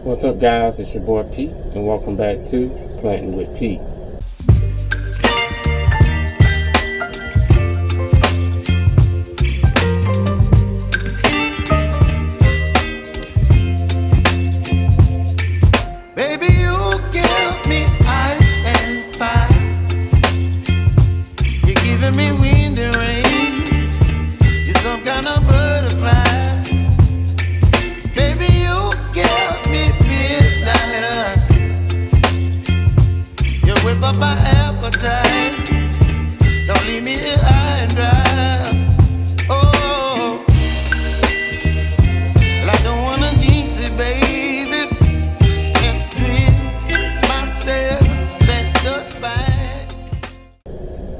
What's up, guys? It's your boy Pete, and welcome back to Planting with Pete. Baby, you give me ice and fire. You're giving me wind and rain. You're some kind of butterfly. Baby, you give me midnight. You whip up my appetite. Don't leave me here high and dry. Oh, well, I don't wanna jinx it, baby, and twist myself at the spine.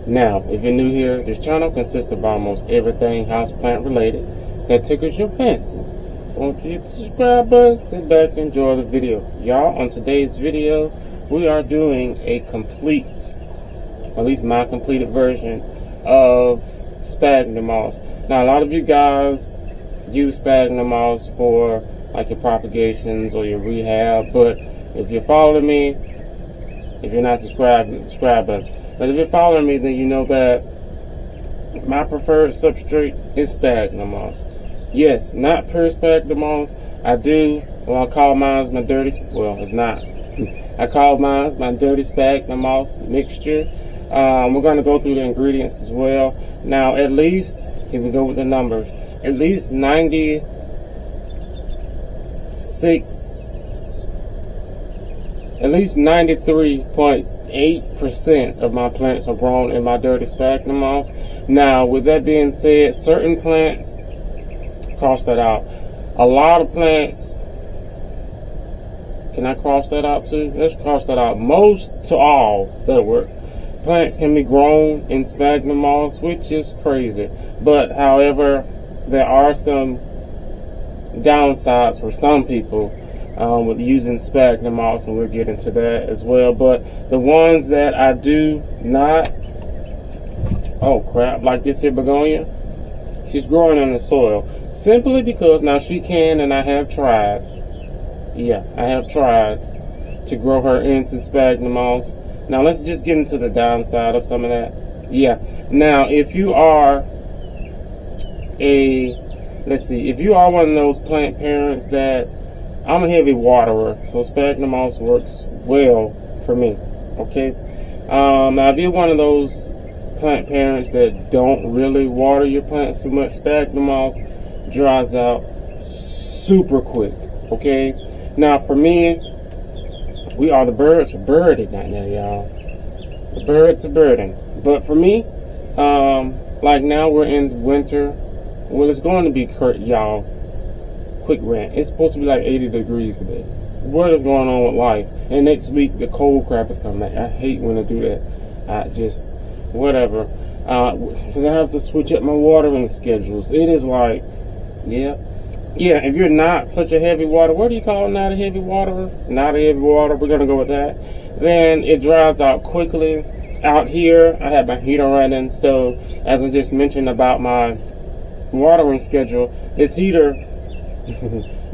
Now, if you're new here, this channel consists of almost everything houseplant related that tickles your fancy. Won't you hit the subscribe button, sit back and enjoy the video. Y'all, on today's video, we are doing a complete, at least my completed version of Sphagnum Moss. Now, a lot of you guys use Sphagnum Moss for like your propagations or your rehab, but if you're following me, if you're not subscribed, subscribe button. But if you're following me, then you know that my preferred substrate is Sphagnum Moss. Yes, not pure Sphagnum Moss. I call mine my dirty, well, it's not. I call mine my dirty Sphagnum Moss mixture. We're going to go through the ingredients as well. Now, at least, if we go with the numbers, at least 93.8% of my plants are grown in my dirty Sphagnum Moss. Now, with that being said, certain plants, cross that out. A lot of plants, can I cross that out too? Let's cross that out. Most to all, that'll work. Plants can be grown in Sphagnum Moss, which is crazy. But however, there are some downsides for some people with using Sphagnum Moss, and we'll get into that as well. But the ones that I do not, oh crap, like this here begonia, she's growing in the soil. Simply because now she can, and I have tried. Yeah, I have tried to grow her into Sphagnum Moss. Now let's just get into the downside of some of that. Yeah. Now if you are if you are one of those plant parents that, I'm a heavy waterer, so Sphagnum Moss works well for me. Okay. Now if you're one of those plant parents that don't really water your plants too much, Sphagnum Moss dries out super quick. Okay. Now for me, the birds are birding right now, y'all. The birds are birding. But for me, like now we're in winter. Well, it's going to be, y'all, quick rant. It's supposed to be like 80 degrees today. What is going on with life? And next week, the cold crap is coming back. I hate when I do that. I just, whatever. Because I have to switch up my watering schedules. It is like, yeah, if you're not such a heavy water, what do you call not a heavy waterer? Not a heavy water, we're going to go with that. Then it dries out quickly. Out here, I have my heater running, so as I just mentioned about my watering schedule, this heater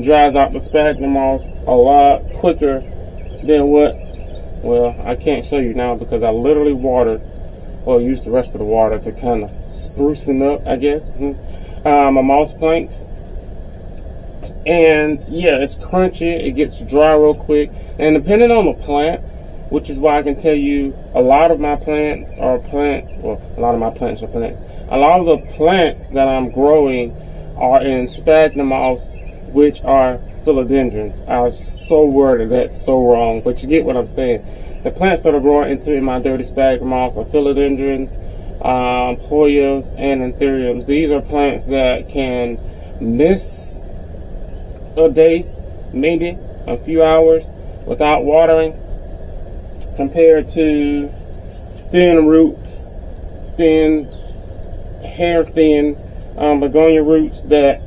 dries out the Sphagnum Moss a lot quicker than what, well, I can't show you now because I literally used the rest of the water to kind of sprucing up, I guess, my moss planks. And yeah, it's crunchy, it gets dry real quick, and depending on the plant, which is why I can tell you a lot of my plants are plants. A lot of the plants that I'm growing are in Sphagnum Moss, which are philodendrons. I was so worded that's so wrong, but you get what I'm saying. The plants that are growing into my dirty Sphagnum Moss are philodendrons, Hoyas, and anthuriums. These are plants that can miss a day, maybe a few hours without watering, compared to thin roots, hair thin begonia roots that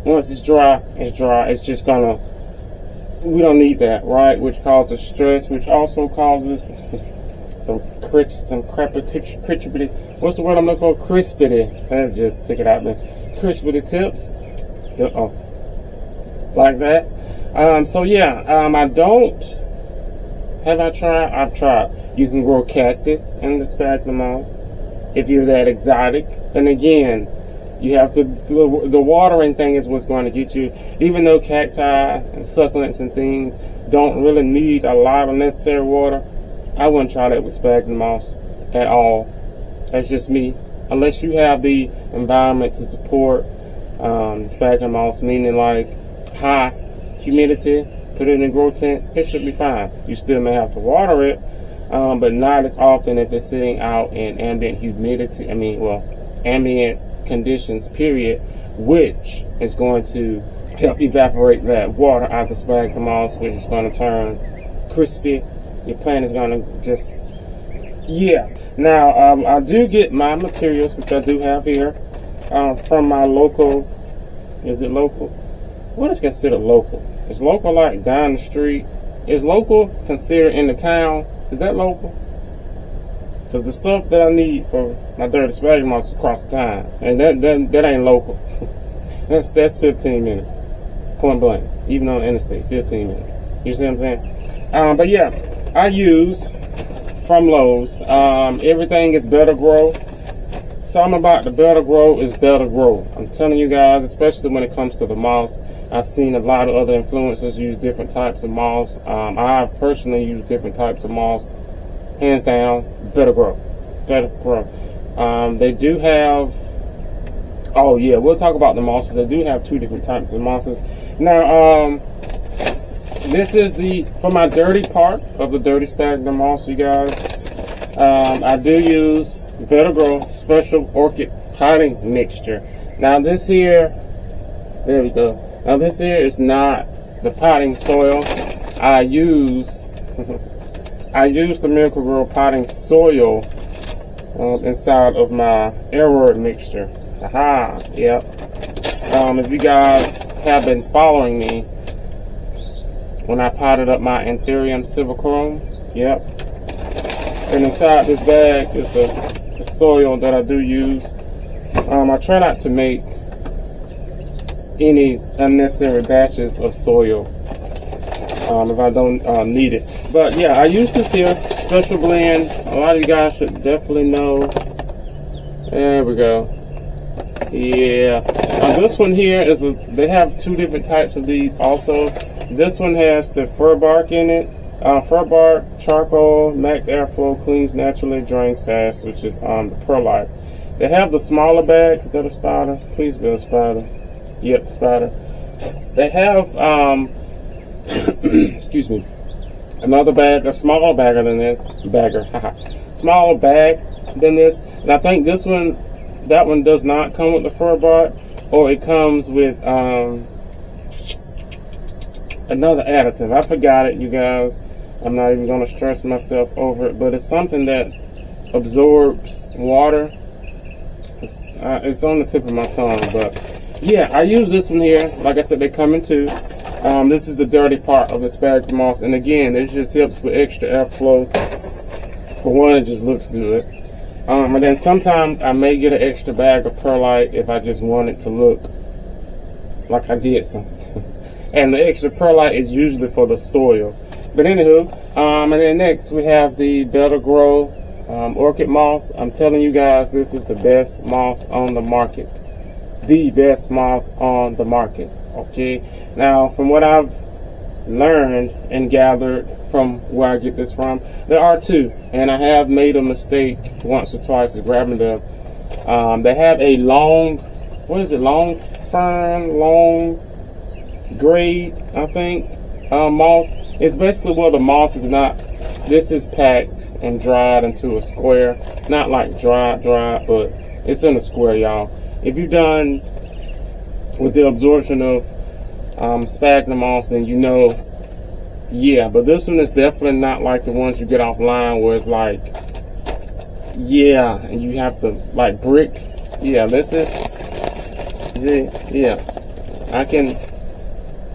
once it's dry, it's just gonna, we don't need that, right? Which causes stress, which also causes some crispity. What's the word I'm looking for? Crispity. That just took it out there. Crispity tips. Like that. So yeah, I don't. Have I tried? I've tried. You can grow cactus in the sphagnum moss if you're that exotic. And again, you have to. The watering thing is what's going to get you. Even though cacti and succulents and things don't really need a lot of necessary water, I wouldn't try that with sphagnum moss at all. That's just me. Unless you have the environment to support sphagnum moss, meaning like high humidity, put it in a grow tent, it should be fine. You still may have to water it, but not as often if it's sitting out in ambient humidity. Ambient conditions, period, which is going to help evaporate that water out the sphagnum moss, which is going to turn crispy. Your plant is going to just, yeah. Now, I do get my materials, which I do have here, from my local. Is it local? What is considered local? Is local like down the street? Is local considered in the town? Is that local? Because the stuff that I need for my dirty sphagnum moss is across the town, and that ain't local. that's 15 minutes, point blank. Even on the interstate, 15 minutes. You see what I'm saying? But yeah, I use from Lowe's. Everything is Better Grow. Something about the Better Grow is Better Grow. I'm telling you guys, especially when it comes to the moss. I've seen a lot of other influencers use different types of moss. I've personally used different types of moss. Hands down, Better Grow. Better Grow. They do have, oh yeah, we'll talk about the mosses. They do have two different types of mosses. Now, this is for my dirty part of the dirty sphagnum moss, you guys. I do use Better Grow Special Orchid Potting Mixture. Now this here, there we go. Now this here is not the potting soil. I use the Miracle-Gro potting soil inside of my Airword mixture. Aha, yep. If you guys have been following me, when I potted up my Anthurium silvicrum, yep. And inside this bag is the soil that I do use. I try not to make any unnecessary batches of soil if I don't need it. But yeah, I use this here special blend. A lot of you guys should definitely know. There we go. Yeah. This one here is they have two different types of these also. This one has the fir bark in it. Fir bark, charcoal, max airflow, cleans naturally, drains fast, which is the perlite. They have the smaller bags. Is that a spider? Please be a spider. Yep, spider. They have excuse me, another bag, a smaller bagger than this. Smaller bag than this. And I think that one does not come with the fir bark, or it comes with another additive. I forgot it, you guys. I'm not even going to stress myself over it, but it's something that absorbs water. It's on the tip of my tongue, but yeah, I use this one here. Like I said, they come in two. This is the dirty part of the sphagnum moss, and again, it just helps with extra airflow. For one, it just looks good. And then sometimes I may get an extra bag of perlite if I just want it to look like I did something. And the extra perlite is usually for the soil. But anywho, and then next we have the Better Grow Orchid Moss. I'm telling you guys, this is the best moss on the market. The best moss on the market. Okay. Now, from what I've learned and gathered from where I get this from, there are two, and I have made a mistake once or twice of grabbing them. They have a long, long fern, long grade, I think, moss. It's basically where the moss is not. This is packed and dried into a square, not like dry, but it's in a square, y'all. If you're done with the absorption of sphagnum moss, then you know, yeah. But this one is definitely not like the ones you get offline where it's like, yeah, and you have to like bricks. Yeah, this is, yeah, I can,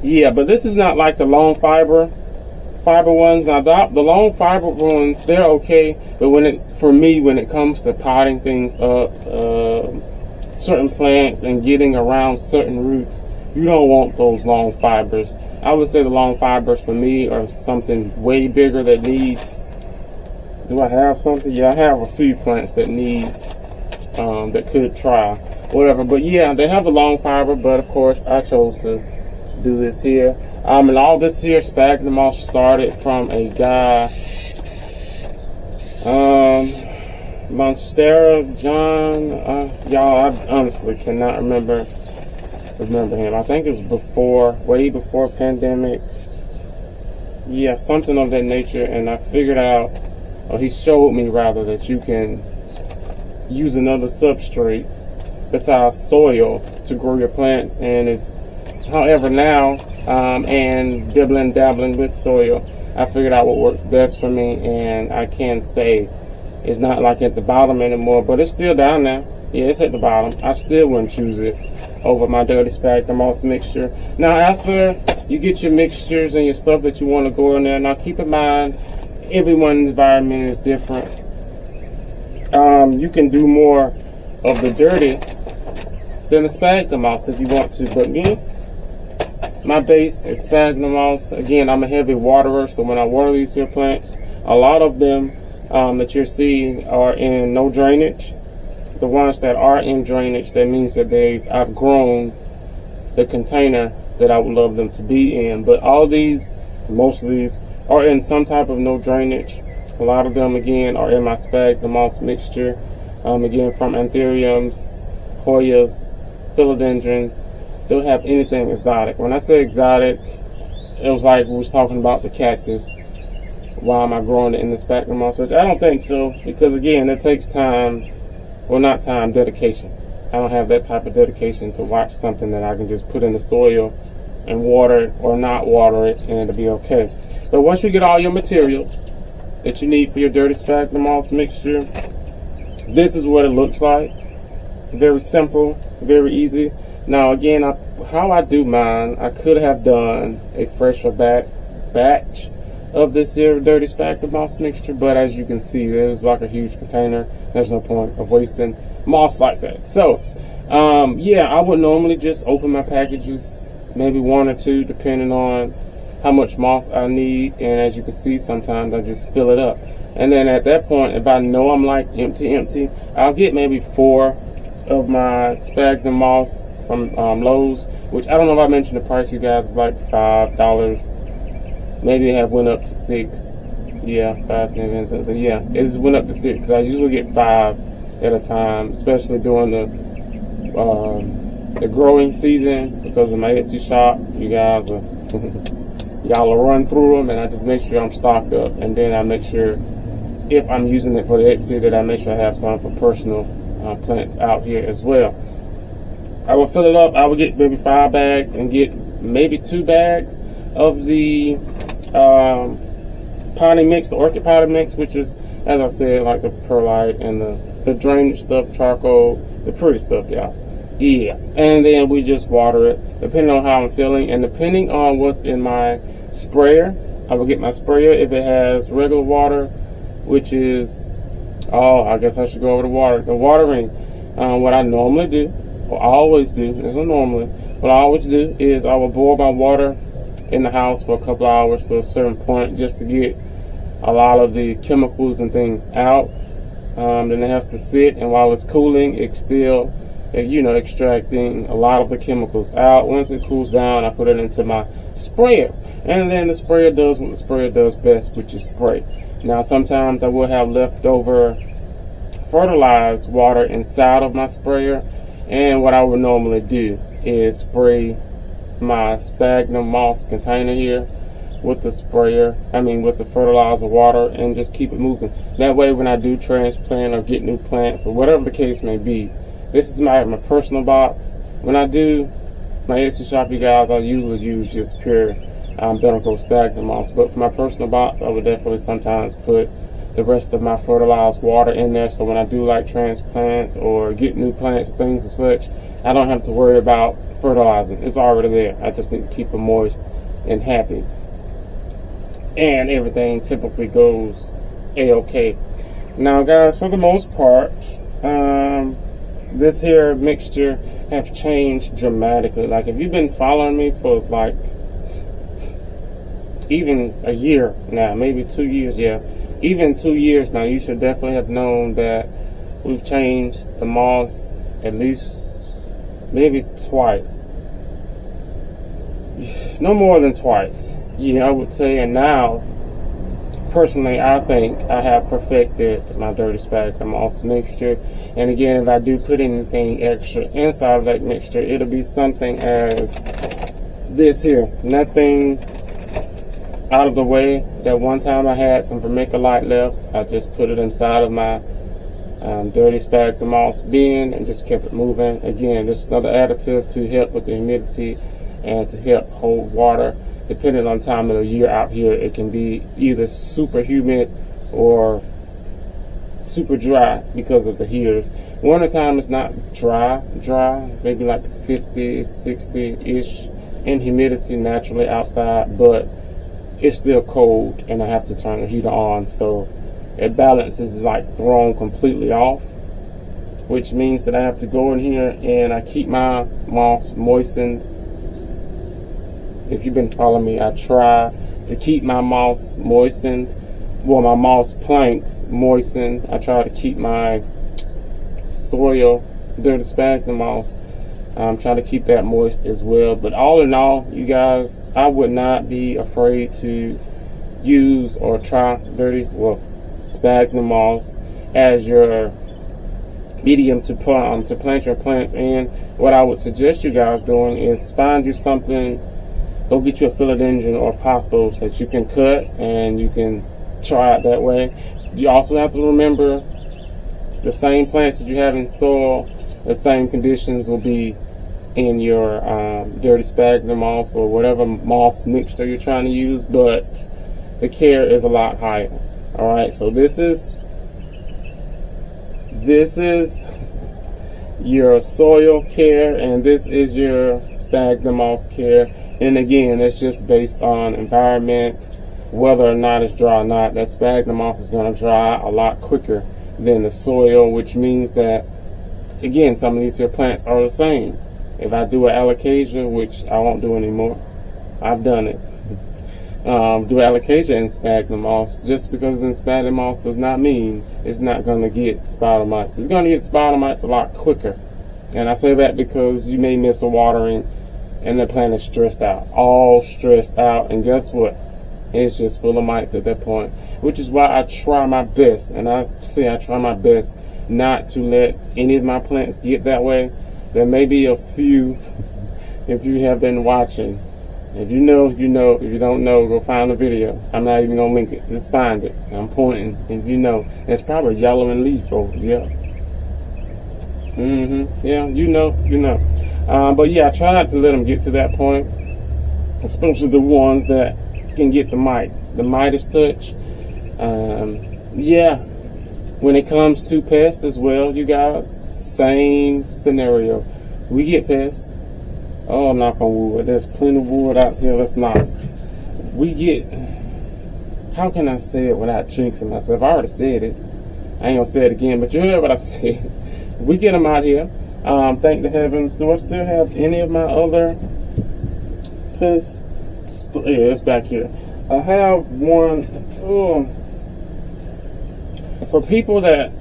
yeah, but this is not like the long fiber ones. Now the long fiber ones, they're okay, but for me when it comes to potting things up, certain plants and getting around certain roots, you don't want those long fibers. I would say the long fibers for me are something way bigger that needs. Do I have something? Yeah, I have a few plants that need, that could try, whatever. But yeah, they have a long fiber, but of course I chose to do this here. And all this here Sphagnum Moss started from a guy, Monstera John, y'all, I honestly cannot remember him. I think it was way before pandemic. Yeah, something of that nature. And I figured out, or he showed me rather, that you can use another substrate besides soil to grow your plants. And however now, and dabbling with soil, I figured out what works best for me, and I can say it's not like at the bottom anymore, but it's still down there. Yeah, it's at the bottom. I still wouldn't choose it over my dirty Sphagnum Moss mixture. Now, after you get your mixtures and your stuff that you want to go in there, now keep in mind, everyone's environment is different. You can do more of the dirty than the Sphagnum Moss if you want to, but me, my base is Sphagnum Moss. Again, I'm a heavy waterer, so when I water these here plants, a lot of them that you're seeing are in no drainage. The ones that are in drainage, that means that I've grown the container that I would love them to be in. But most of these are in some type of no drainage. A lot of them, again, are in my Sphagnum Moss mixture. Again, from anthuriums, hoyas, philodendrons. Don't have anything exotic. When I say exotic, it was like we was talking about the cactus. Why am I growing it in the Sphagnum Moss? I don't think so, because again, it takes time. Well, not time, dedication. I don't have that type of dedication to watch something that I can just put in the soil and water it or not water it and it'll be okay. But once you get all your materials that you need for your dirty Sphagnum Moss mixture, this is what it looks like. Very simple, very easy. Now again, how I do mine, I could have done a fresher batch of this here dirty Sphagnum Moss mixture, but as you can see, there's like a huge container. There's no point of wasting moss like that. So yeah, I would normally just open my packages, maybe one or two, depending on how much moss I need. And as you can see, sometimes I just fill it up. And then at that point, if I know I'm like empty, I'll get maybe 4 of my Sphagnum Moss from Lowe's, which I don't know if I mentioned the price, you guys, is like $5. Maybe it have went up to $6. Yeah, 5, 10, 10, 10. Yeah, it went up to $6 because I usually get 5 at a time, especially during the growing season, because of my Etsy shop. You guys are y'all will run through them, and I just make sure I'm stocked up, and then I make sure if I'm using it for the Etsy that I make sure I have some for personal plants out here as well. I will fill it up. I will get maybe 5 bags and get maybe 2 bags of the potting mix, the orchid potting mix, which is, as I said, like the perlite and the drainage stuff, charcoal, the pretty stuff, y'all. Yeah, and then we just water it depending on how I'm feeling and depending on what's in my sprayer. I will get my sprayer if it has regular water, which is, I guess I should go over the watering. What I normally do, or I always do, there's no normally, what I always do is I will boil my water in the house for a couple hours to a certain point, just to get a lot of the chemicals and things out. Then it has to sit, and while it's cooling, it's still, extracting a lot of the chemicals out. Once it cools down, I put it into my sprayer, and then the sprayer does what the sprayer does best, which is spray. Now sometimes I will have leftover fertilized water inside of my sprayer, and what I would normally do is spray my Sphagnum Moss container here with the with the fertilizer water, and just keep it moving. That way when I do transplant or get new plants or whatever the case may be, this is my personal box. When I do my Etsy shop, you guys, I usually use just pure Benico Sphagnum Moss, but for my personal box, I would definitely sometimes put the rest of my fertilized water in there, so when I do like transplants or get new plants, things of such, I don't have to worry about fertilizing. It's already there. I just need to keep them moist and happy, and everything typically goes a-okay. Now guys, for the most part, this here mixture have changed dramatically. Like if you've been following me for like even a year now, maybe 2 years, yeah, even 2 years now, you should definitely have known that we've changed the moss at least maybe twice. No more than twice. Yeah, I would say. And now, personally, I think I have perfected my dirty sphagnum moss mixture. And again, if I do put anything extra inside of that mixture, it'll be something as this here. Nothing out of the way. That one time I had some vermiculite left, I just put it inside of my dirty sphagnum moss bin and just kept it moving. Again, this is another additive to help with the humidity and to help hold water. Depending on the time of the year out here, it can be either super humid or super dry because of the heaters. Winter time is not dry, maybe like 50, 60-ish in humidity naturally outside, but it's still cold and I have to turn the heater on, so it balances is like thrown completely off, which means that I have to go in here and I keep my moss moistened. If you've been following me, I try to keep my moss moistened, well, my moss planks moistened. I try to keep my soil, dirty sphagnum moss, try to keep that moist as well. But all in all, you guys, I would not be afraid to use or try sphagnum moss as your medium to plant your plants in. What I would suggest you guys doing is find you something. Go get you a philodendron or pothos that you can cut and you can try it that way. You also have to remember the same plants that you have in soil, the same conditions will be in your dirty sphagnum moss or whatever moss mixture you're trying to use, but the care is a lot higher. All right, so this is your soil care and this is your sphagnum moss care. And again, it's just based on environment, whether or not it's dry or not. That sphagnum moss is going to dry a lot quicker than the soil, which means that, again, some of these here plants are the same. If I do an alocasia, which I won't do anymore, I've done it. Do alocasia in sphagnum moss. Just because it's in sphagnum moss does not mean it's not going to get spider mites. It's going to get spider mites a lot quicker. And I say that because you may miss a watering and the plant is stressed out, all stressed out, and guess what? It's just full of mites at that point, which is why I try my best, and I say I try my best not to let any of my plants get that way. There may be a few, if you have been watching. If you know, you know. If you don't know, go find the video. I'm not even going to link it. Just find it. I'm pointing. If you know. It's probably yellow and leaf over there. Yeah, you know. But yeah, I try not to let them get to that point, especially the ones that can get the Midas touch. Yeah, when it comes to pests as well, you guys, same scenario. We get pests. Oh, knock on wood. There's plenty of wood out here. Let's knock. We get, how can I say it without jinxing myself? I already said it. I ain't gonna say it again, but you heard what I said. We get them out here. Thank the heavens. Do I still have any of my other pests? Yeah, it's back here. I have one. For people that,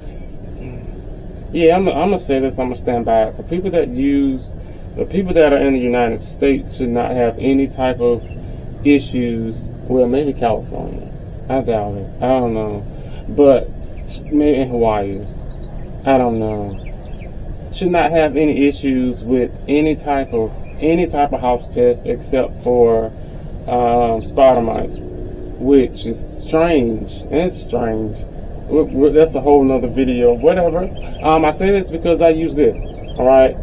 yeah, I'm gonna say this. I'm gonna stand by it. For people that use, the people that are in the United States should not have any type of issues. Well, maybe California. I doubt it. I don't know. But maybe in Hawaii. I don't know. Should not have any issues with any type of house pest except for spider mites, which is strange. It's strange. That's a whole nother video. Whatever. I say this because I use this. All right,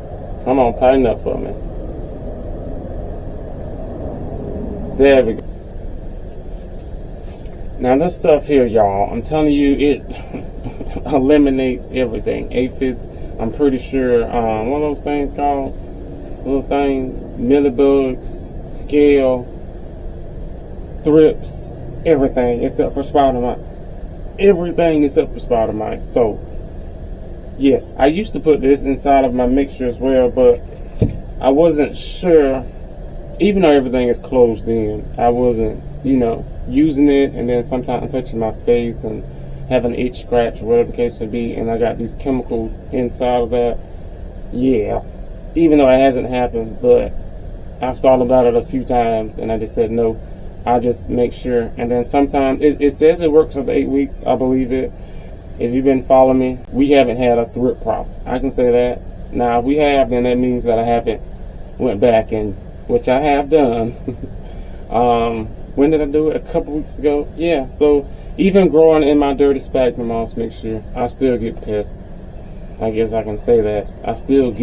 come on, tighten up for me. There we go. Now this stuff here, y'all, I'm telling you, it eliminates everything. Aphids. I'm pretty sure, what are those things called? Little things, millibugs, scale, thrips, everything except for spider mites. Everything except for spider mites. So, yeah, I used to put this inside of my mixture as well, but I wasn't sure, even though everything is closed in, I wasn't you know, using it and then sometimes touching my face and having an itch, scratch, or whatever the case may be, and I got these chemicals inside of that. Yeah, even though it hasn't happened, but I've thought about it a few times and I just said no. I just make sure. And then sometimes it says it works after 8 weeks. I believe it. If you've been following me, we haven't had a thrip problem. I can say that. Now, if we have, then that means that I haven't went back, and which I have done. When did I do it? A couple weeks ago. Yeah, so even growing in my dirty sphagnum moss mixture, I still get pests. I guess I can say that. I still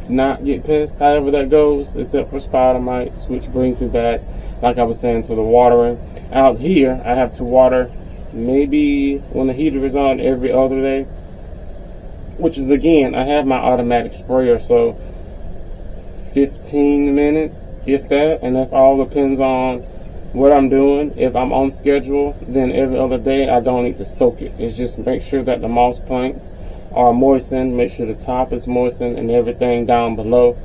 not get pests, however that goes, except for spider mites, which brings me back, like I was saying, to the watering. Out here, I have to water maybe when the heater is on every other day, which is, again, I have my automatic sprayer, so 15 minutes, if that, and that's all depends on what I'm doing. If I'm on schedule, then every other day I don't need to soak it. It's just make sure that the moss planks are moistened, make sure the top is moistened, and everything down below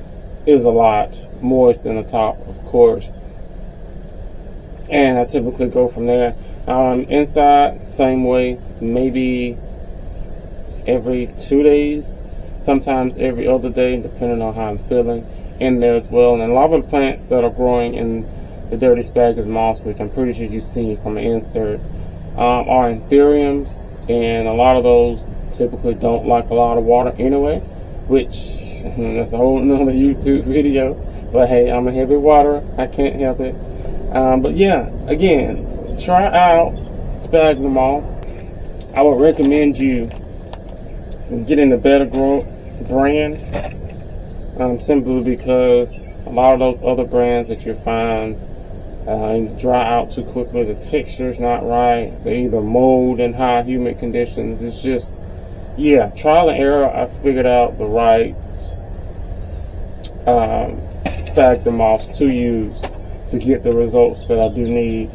is a lot moist than the top, of course. And I typically go from there. Inside, same way, maybe every 2 days, sometimes every other day, depending on how I'm feeling. In there as well. And a lot of the plants that are growing in the dirty sphagnum moss, which I'm pretty sure you've seen from an insert, are anthuriums, and a lot of those typically don't like a lot of water anyway, which that's a whole nother YouTube video. But hey, I'm a heavy waterer, I can't help it. But yeah, again, try out sphagnum moss. I would recommend you getting the Better Grow brand, simply because a lot of those other brands that you find dry out too quickly. The texture's not right. They either mold in high humid conditions. It's just, yeah, trial and error. I figured out the right sphagnum moss to use to get the results that I do need.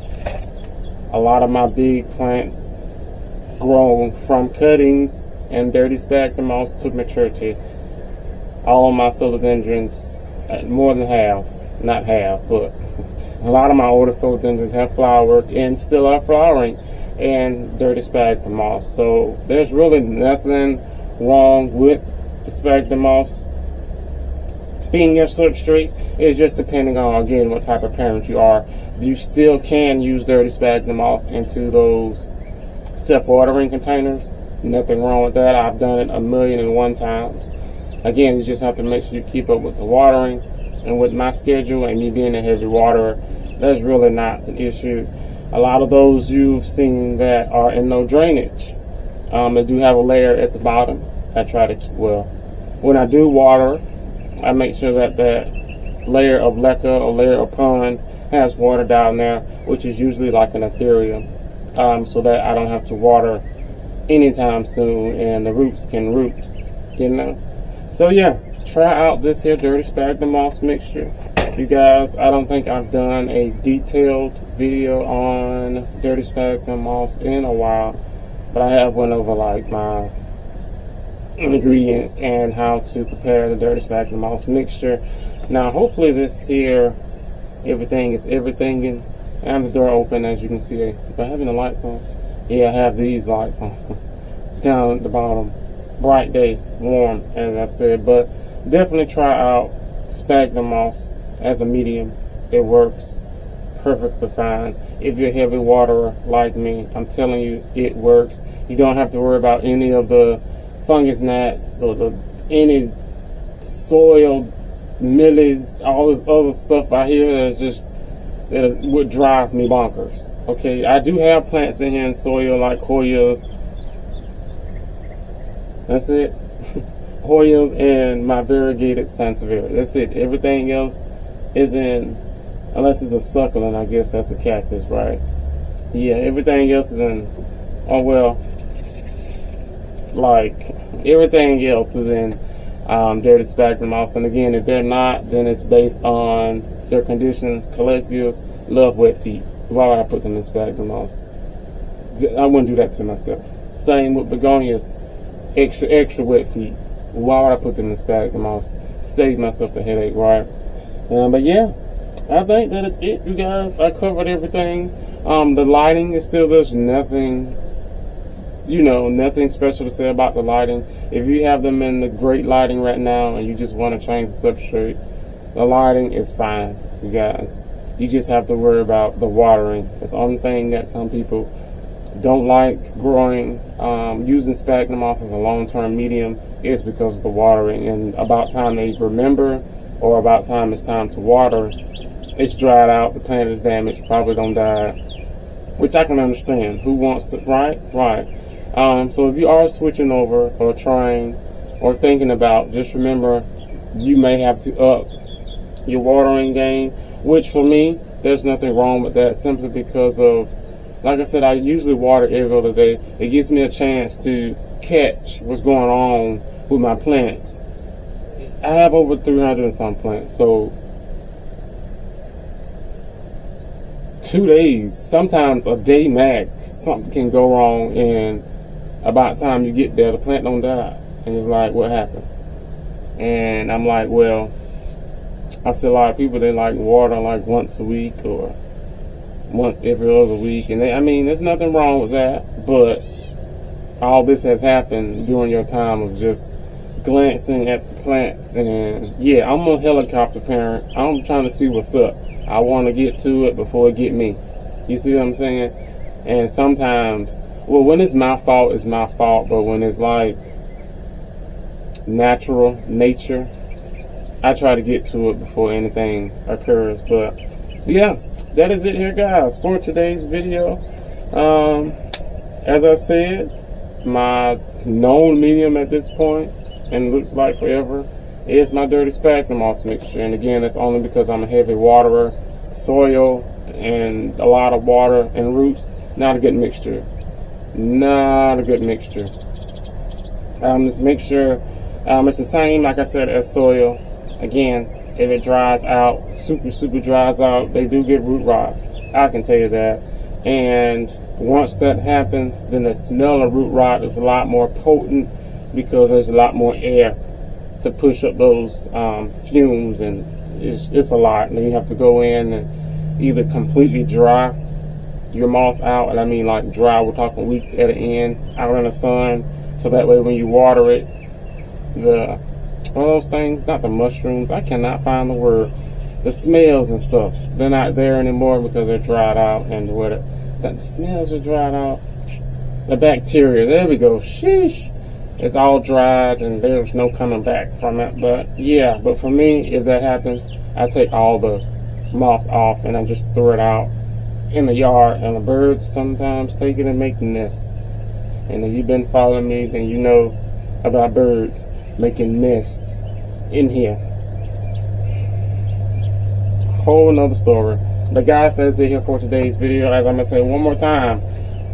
A lot of my big plants grown from cuttings and dirty sphagnum moss to maturity. All of my philodendrons, more than half, not half, but a lot of my older philodendrons have flowered and still are flowering in dirty sphagnum moss. So there's really nothing wrong with the sphagnum moss being your substrate. It's just depending on, again, what type of parent you are. You still can use dirty sphagnum moss into those self-watering containers. Nothing wrong with that. I've done it 1,000,001 times. Again, you just have to make sure you keep up with the watering, and with my schedule and me being a heavy waterer, that's really not an issue. A lot of those you've seen that are in no drainage, they do have a layer at the bottom. I try to keep, well, when I do water, I make sure that that layer of leca or layer of pond has water down there, which is usually like an anthurium, so that I don't have to water anytime soon and the roots can root, you know. So yeah, try out this here dirty sphagnum moss mixture. You guys, I don't think I've done a detailed video on dirty sphagnum moss in a while, but I have went over like my ingredients and how to prepare the dirty sphagnum moss mixture. Now hopefully this here, everything is everything. I have the door open, as you can see. Do I have any lights on? Yeah, I have these lights on down at the bottom. Bright day, warm, as I said. But definitely try out sphagnum moss as a medium. It works perfectly fine. If you're a heavy waterer like me, I'm telling you, it works. You don't have to worry about any of the fungus gnats or any soil millies, all this other stuff I hear that's just, that would drive me bonkers. Okay, I do have plants in here in soil like Hoyas. That's it. Hoyas and my variegated sansevieria. That's it. Everything else is in, unless it's a succulent, I guess that's a cactus, right? Yeah, everything else is in, oh well, like everything else is in dirty sphagnum moss. And again, if they're not, then it's based on their conditions. Collectials love wet feet. Why would I put them in sphagnum moss? I wouldn't do that to myself. Same with begonias. Extra wet feet. Why would I put them in sphagnum moss? Save myself the headache, right? But yeah, I think that it's it, you guys. I covered everything. The lighting is still, there's nothing, you know, nothing special to say about the lighting. If you have them in the great lighting right now and you just want to change the substrate, the lighting is fine, you guys. You just have to worry about the watering. It's the only thing that some people don't like growing, using sphagnum moss as a long-term medium, is because of the watering. And about time they remember, or about time it's time to water, it's dried out, the plant is damaged, probably don't die, which I can understand. Who wants to, right? So if you are switching over or trying or thinking about, just remember you may have to up your watering game, which for me, there's nothing wrong with that, simply because of, like I said, I usually water every other day. It gives me a chance to catch what's going on with my plants. I have over 300 and some plants, so 2 days, sometimes a day max, something can go wrong, and about time you get there, the plant don't die. And it's like, what happened? And I'm like, well, I see a lot of people, they like water like once a week or once every other week, and I mean, there's nothing wrong with that, but all this has happened during your time of just glancing at the plants. And yeah, I'm a helicopter parent. I'm trying to see what's up. I want to get to it before it get me. You see what I'm saying? And sometimes, well, when it's my fault, it's my fault, but when it's like nature, I try to get to it before anything occurs. But yeah, that is it here, guys, for today's video. As I said, my known medium at this point, and looks like forever, is my dirty sphagnum moss mixture. And again, that's only because I'm a heavy waterer. Soil and a lot of water and roots, not a good mixture. Not a good mixture. This mixture, it's the same, like I said, as soil. Again, if it dries out, super dries out, they do get root rot. I can tell you that. And once that happens, then the smell of root rot is a lot more potent, because there's a lot more air to push up those fumes, and it's a lot. And then you have to go in and either completely dry your moss out, and I mean like dry, we're talking weeks at an end, out in the sun, so that way when you water it, one of those things, not the mushrooms, I cannot find the word, the smells and stuff, they're not there anymore because they're dried out. And the smells are dried out, the bacteria, there we go, sheesh, it's all dried and there's no coming back from it. But yeah, but for me, if that happens, I take all the moss off and I just throw it out in the yard, and the birds sometimes take it and make nests. And if you've been following me, then you know about birds making nests in here. Whole nother story. But guys, that's it here for today's video. As I'm gonna say one more time,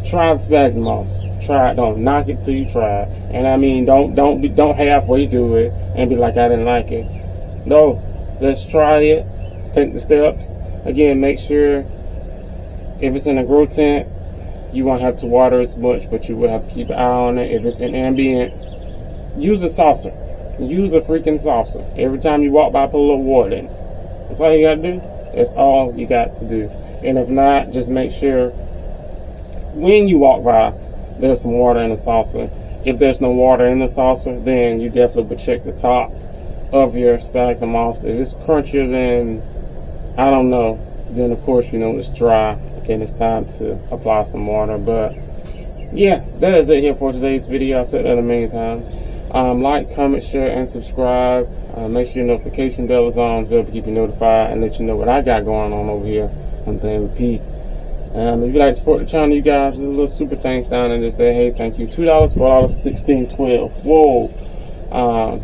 try the sphagnum moss. Try it. Don't knock it till you try it. And I mean, don't halfway do it and be like, I didn't like it. No, let's try it. Take the steps. Again, make sure if it's in a grow tent, you won't have to water as much, but you will have to keep an eye on it. If it's in ambient, use a saucer. Use a freaking saucer. Every time you walk by, put a little water in. That's all you gotta do. That's all you got to do. And if not, just make sure when you walk by, there's some water in the saucer. If there's no water in the saucer, then you definitely would check the top of your sphagnum moss. If it's crunchier than, I don't know, then of course you know it's dry. Then it's time to apply some water. But yeah, that is it here for today's video. I said that a million times. Like, comment, share, and subscribe. Make sure your notification bell is on to keep you notified and let you know what I got going on over here on Plantwitpete. If you'd like to support the channel, you guys, there's a little super thanks down there that say, hey, thank you. $2, $4, $16, $12. Whoa.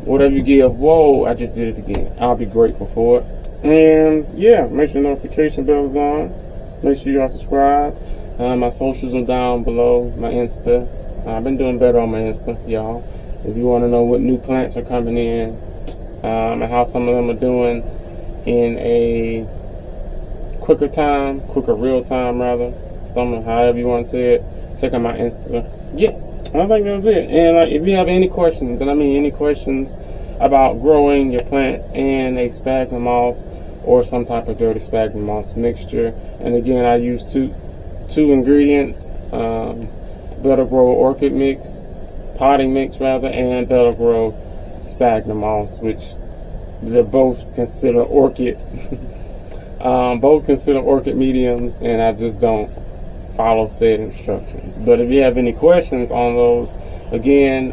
Whatever you give, whoa, I just did it again. I'll be grateful for it. And yeah, make sure your notification bell is on. Make sure y'all subscribe. My socials are down below. My Insta. I've been doing better on my Insta, y'all. If you want to know what new plants are coming in, and how some of them are doing in a quicker real time rather, however you want to say it, check out my Insta. Yeah, I think that's it. And if you have any questions, and I mean any questions about growing your plants in a sphagnum moss or some type of dirty sphagnum moss mixture. And again, I use two ingredients, Better Grow orchid mix, potting mix rather, and Better Grow sphagnum moss, which they're both consider orchid both consider orchid mediums, and I just don't follow said instructions. But if you have any questions on those, again,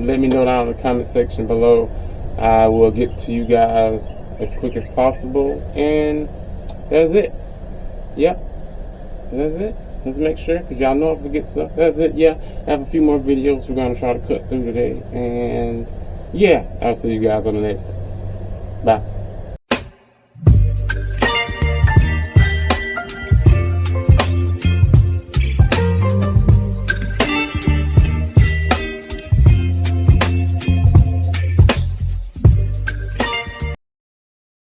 let me know down in the comment section below. I will get to you guys as quick as possible. And that's it. Yep, that's it. Let's make sure, because y'all know I forget stuff. That's it. Yeah, I have a few more videos we're going to try to cut through today. And yeah, I'll see you guys on the next one. Bye.